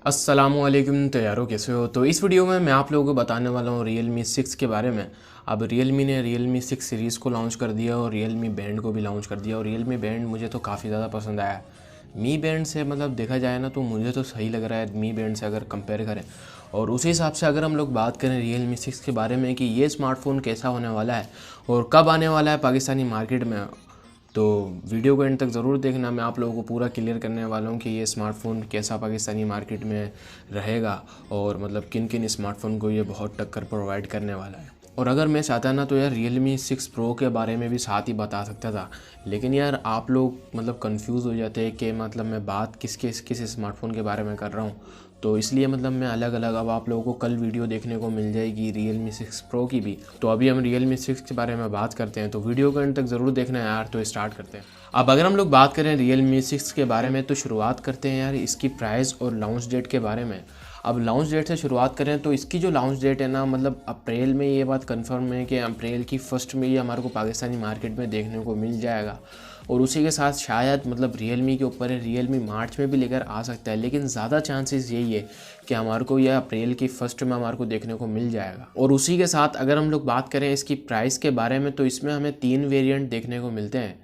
अस्सलामुअलैकुम। तो यारो कैसे हो। तो इस वीडियो में मैं आप लोगों को बताने वाला हूँ Realme 6 के बारे में। अब Realme ने Realme 6 सीरीज़ को लॉन्च कर दिया और Realme बैंड को भी लॉन्च कर दिया। और Realme बैंड मुझे तो काफ़ी ज़्यादा पसंद आया। मी बैंड से मतलब देखा जाए ना तो मुझे तो सही लग रहा है मी बैंड से अगर कंपेयर करें। और उसी हिसाब से अगर हम लोग बात करें Realme 6 के बारे में कि ये स्मार्टफ़ोन कैसा होने वाला है और कब आने वाला है पाकिस्तानी मार्केट में, तो वीडियो को एंड तक ज़रूर देखना। मैं आप लोगों को पूरा क्लियर करने वाला हूँ कि ये स्मार्टफ़ोन कैसा पाकिस्तानी मार्केट में रहेगा और मतलब किन किन स्मार्टफ़ोन को ये बहुत टक्कर प्रोवाइड करने वाला है। और अगर मैं चाहता ना तो यार Realme 6 Pro के बारे में भी साथ ही बता सकता था, लेकिन यार आप लोग मतलब कंफ्यूज हो जाते हैं कि मतलब मैं बात किस स्मार्टफ़ोन के बारे में कर रहा हूँ। तो इसलिए मतलब मैं अलग अलग अब आप लोगों को कल वीडियो देखने को मिल जाएगी Realme 6 Pro की भी। तो अभी हम Realme 6 के बारे में बात करते हैं, तो वीडियो को एंड तक ज़रूर देखना है यार। तो स्टार्ट करते हैं। अब अगर हम लोग बात करें Realme 6 के बारे में तो शुरुआत करते हैं यार इसकी प्राइस और लॉन्च डेट के बारे में। अब लॉन्च डेट से शुरुआत करें तो इसकी जो लॉन्च डेट है ना मतलब अप्रैल में, ये बात कंफर्म है कि अप्रैल की फर्स्ट में ये हमारे को पाकिस्तानी मार्केट में देखने को मिल जाएगा। और उसी के साथ शायद मतलब Realme के ऊपर है, Realme मार्च में भी लेकर आ सकता है, लेकिन ज़्यादा चांसेस यही है कि हमारे को यह अप्रैल की फर्स्ट में हमारे को देखने को मिल जाएगा। और उसी के साथ अगर हम लोग बात करें इसकी प्राइस के बारे में तो इसमें हमें 3 वेरिएंट देखने को मिलते हैं।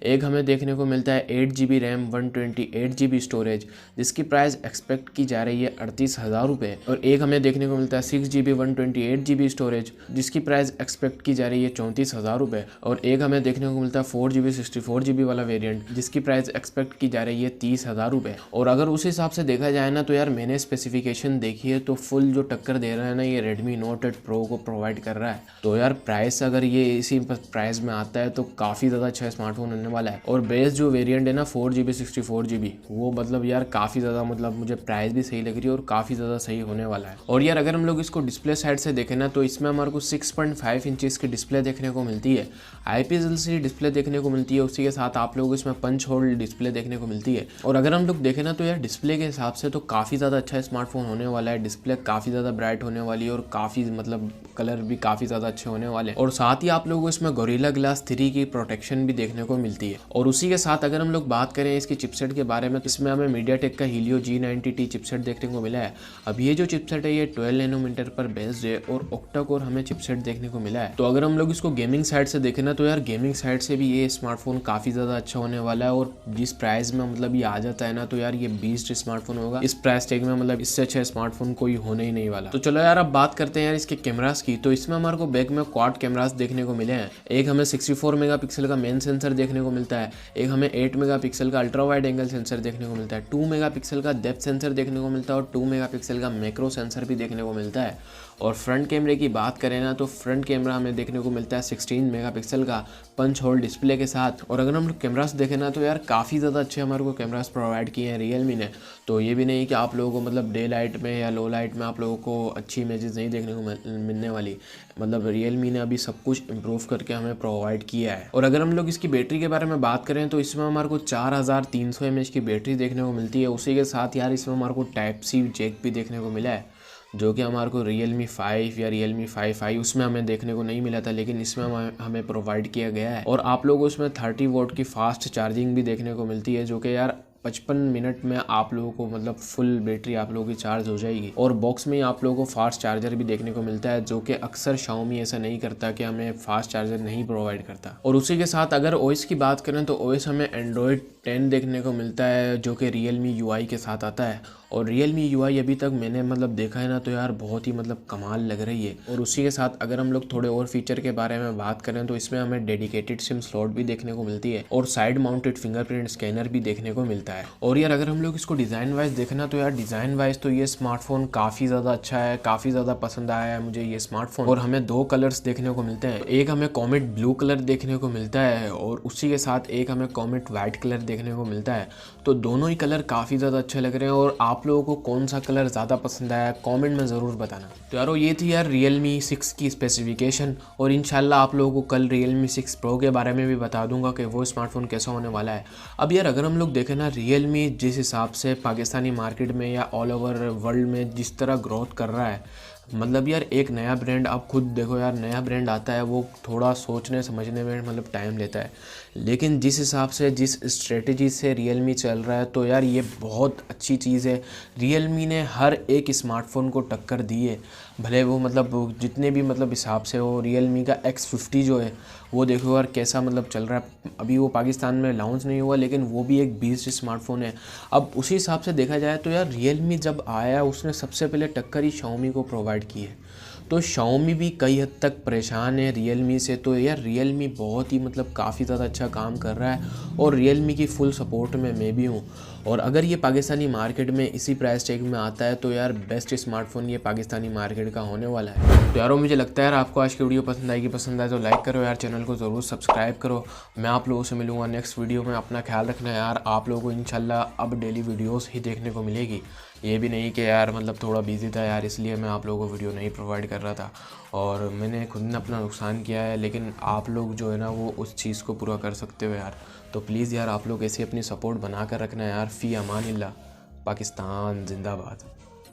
एक हमें देखने को मिलता है 8 GB रैम 128 GB स्टोरेज, जिसकी प्राइस एक्सपेक्ट की जा रही है 38,000 रुपये। और एक हमें देखने को मिलता है 6 GB 128 GB स्टोरेज, जिसकी प्राइस एक्सपेक्ट की जा रही है 34,000 रुपये। और एक हमें देखने को मिलता है 4 GB 64 GB वाला वेरियंट, जिसकी प्राइस एक्सपेक्ट की जा रही है 30,000 रुपये। और अगर उस हिसाब से देखा जाए ना तो यार मैंने स्पेसिफिकेशन देखी है तो फुल जो टक्कर दे रहा है ना ये Redmi Note 8 Pro को प्रोवाइड कर रहा है। तो यार प्राइस अगर ये इसी प्राइस में आता है तो काफ़ी ज़्यादा अच्छा स्मार्टफोन होने वाला है। और बेस जो वेरिएंट है ना 4 GB 64 GB, वो मतलब यार काफ़ी ज़्यादा मतलब मुझे प्राइस भी सही लग रही है और काफ़ी ज़्यादा सही होने वाला है। और यार अगर हम लोग इसको डिस्प्ले साइड से देखें ना तो इसमें हमारे को 6.5 इंचेस की डिस्प्ले देखने को मिलती है, IPS LCD डिस्प्ले देखने को मिलती है। उसी के साथ आप लोग इसमें पंच होल डिस्प्ले देखने को मिलती है। और अगर हम लोग देखें ना तो यार डिस्प्ले के हिसाब से तो काफ़ी ज़्यादा अच्छा स्मार्टफोन होने वाला है। डिस्प्ले काफ़ी ज़्यादा ब्राइट होने वाली है और काफ़ी मतलब कलर भी काफ़ी ज़्यादा अच्छे होने वाले हैं। और साथ ही आप लोगों को इसमें गोरिल्ला ग्लास 3 की प्रोटेक्शन भी देखने को मिलती है। और उसी के साथ अगर हम लोग बात करें इसकी चिपसेट के बारे में तो इसमें हमें मीडियाटेक का हीलियो G90T चिपसेट देखने को मिला है। अब ये जो चिपसेट है ये 12 नैनोमीटर पर बेस्ड है और ऑक्टा कोर हमें चिपसेट देखने को मिला है। तो अगर हम लोग इसको गेमिंग साइड से देखें ना तो यार गेमिंग साइड से भी ये स्मार्टफोन काफ़ी ज़्यादा अच्छा होने वाला है। और जिस प्राइस में मतलब ये आ जाता है ना तो यार ये बीस्ट स्मार्टफोन होगा। इस प्राइस टैग में मतलब इससे अच्छा स्मार्टफोन कोई होने ही नहीं वाला। तो चलो यार अब बात करते हैं यार इसके कैमरास की। तो इसमें हमारे को बैक में क्वाड कैमरास देखने को मिले हैं। एक हमें 64 मेगापिक्सल का मेन सेंसर देखने को मिलता है, एक हमें 8 मेगापिक्सल का अल्ट्रा वाइड एंगल सेंसर देखने को मिलता है, 2 मेगापिक्सल का डेप्थ सेंसर देखने को मिलता है और 2 मेगापिक्सल का मैक्रो सेंसर भी देखने को मिलता है। और फ्रंट कैमरे की बात करें ना तो फ्रंट कैमरा हमें देखने को मिलता है 16 मेगापिक्सल का पंच होल डिस्प्ले के साथ। और अगर हम लोग कैमरास देखें ना तो यार काफ़ी ज़्यादा अच्छे हमारे को कैमरास प्रोवाइड किए हैं Realme ने। तो ये भी नहीं कि आप लोगों को मतलब डे लाइट में या लो लाइट में आप लोगों को अच्छी इमेजेस नहीं देखने को मिलने वाली। मतलब Realme ने अभी सब कुछ इम्प्रूव करके हमें प्रोवाइड किया है। और अगर हम लोग इसकी बैटरी के बारे में बात करें तो इसमें हमारे को 4300 mAh की बैटरी देखने को मिलती है। उसी के साथ यार इसमें हमारे को Type-C जैक भी देखने को मिला है, जो कि हमारे को Realme 5 या Realme 5i उसमें हमें देखने को नहीं मिला था, लेकिन इसमें हमें प्रोवाइड किया गया है। और आप लोगों को इसमें 30 वोट की फास्ट चार्जिंग भी देखने को मिलती है, जो कि यार 55 मिनट में आप लोगों को मतलब फुल बैटरी आप लोगों की चार्ज हो जाएगी। और बॉक्स में ही आप लोगों को फास्ट चार्जर भी देखने को मिलता है, जो कि अक्सर Xiaomi ऐसा नहीं करता कि हमें फास्ट चार्जर नहीं प्रोवाइड करता। और उसी के साथ अगर OS की बात करें तो OS हमें Android 10 देखने को मिलता है, जो कि Realme UI के साथ आता है। और Realme UI अभी तक मैंने मतलब देखा है ना तो यार बहुत ही मतलब कमाल लग रही है। और उसी के साथ अगर हम लोग थोड़े और फीचर के बारे में बात करें तो इसमें हमें डेडिकेटेड सिम स्लॉट भी देखने को मिलती है और साइड माउंटेड फिंगरप्रिंट स्कैनर भी देखने को मिलता है। और यार अगर हम लोग इसको डिज़ाइन वाइज देखना तो यार डिज़ाइन वाइज तो ये स्मार्टफोन काफ़ी ज़्यादा अच्छा है, काफ़ी ज़्यादा पसंद आया है मुझे ये स्मार्टफोन। और हमें 2 कलर्स देखने को मिलते हैं, एक हमें कॉमेट ब्लू कलर देखने को मिलता है और उसी के साथ एक हमें कॉमेट वाइट कलर देखने को मिलता है। तो दोनों ही कलर काफ़ी ज़्यादा अच्छे लग रहे हैं। और आप लोगों को कौन सा कलर ज़्यादा पसंद आया कमेंट में ज़रूर बताना। तो यारो ये थी यार Realme 6 की स्पेसिफिकेशन। और इंशाल्लाह आप लोगों को कल Realme 6 Pro के बारे में भी बता दूंगा कि वो स्मार्टफोन कैसा होने वाला है। अब यार अगर हम लोग देखें ना Realme जिस हिसाब से पाकिस्तानी मार्केट में या ऑल ओवर वर्ल्ड में जिस तरह ग्रोथ कर रहा है, मतलब यार एक नया ब्रांड आप खुद देखो यार, नया ब्रांड आता है वो थोड़ा सोचने समझने में मतलब टाइम लेता है, लेकिन जिस हिसाब से जिस स्ट्रेटजी से रियलमी चल रहा है तो यार ये बहुत अच्छी चीज़ है। रियलमी ने हर एक स्मार्टफोन को टक्कर दी है, भले वो मतलब जितने भी मतलब हिसाब से हो। रियलमी का X50 जो है वो देखो यार कैसा मतलब चल रहा है। अभी वो पाकिस्तान में लॉन्च नहीं हुआ लेकिन वो भी एक बीस्ट स्मार्टफोन है। अब उसी हिसाब से देखा जाए तो यार रियलमी जब आया उसने सबसे पहले टक्कर ही Xiaomi को प्रोवाइड की है, तो Xiaomi भी कई हद तक परेशान है रियलमी से। तो यार रियलमी बहुत ही मतलब काफ़ी ज़्यादा अच्छा काम कर रहा है और रियलमी की फुल सपोर्ट में मैं भी हूँ। और अगर ये पाकिस्तानी मार्केट में इसी प्राइस टैग में आता है तो यार बेस्ट स्मार्टफोन ये पाकिस्तानी मार्केट का होने वाला है। तो यारो मुझे लगता है यार आपको आज की वीडियो पसंद आएगी, पसंद आए तो लाइक करो यार, चैनल को ज़रूर सब्सक्राइब करो। मैं आप लोगों से मिलूँगा नेक्स्ट वीडियो में। अपना ख्याल रखना यार, आप लोगों को इंशाल्लाह अब डेली वीडियोस ही देखने को मिलेगी। ये भी नहीं कि यार मतलब थोड़ा बिजी था यार इसलिए मैं आप लोगों को वीडियो नहीं प्रोवाइड कर रहा था और मैंने खुद ने अपना नुकसान किया है, लेकिन आप लोग जो है ना वो उस चीज़ को पूरा कर सकते हो यार। तो प्लीज़ यार आप लोग ऐसे अपनी सपोर्ट बना कर रखना यार। फ़ी अमानिल्लाह, पाकिस्तान जिंदाबाद।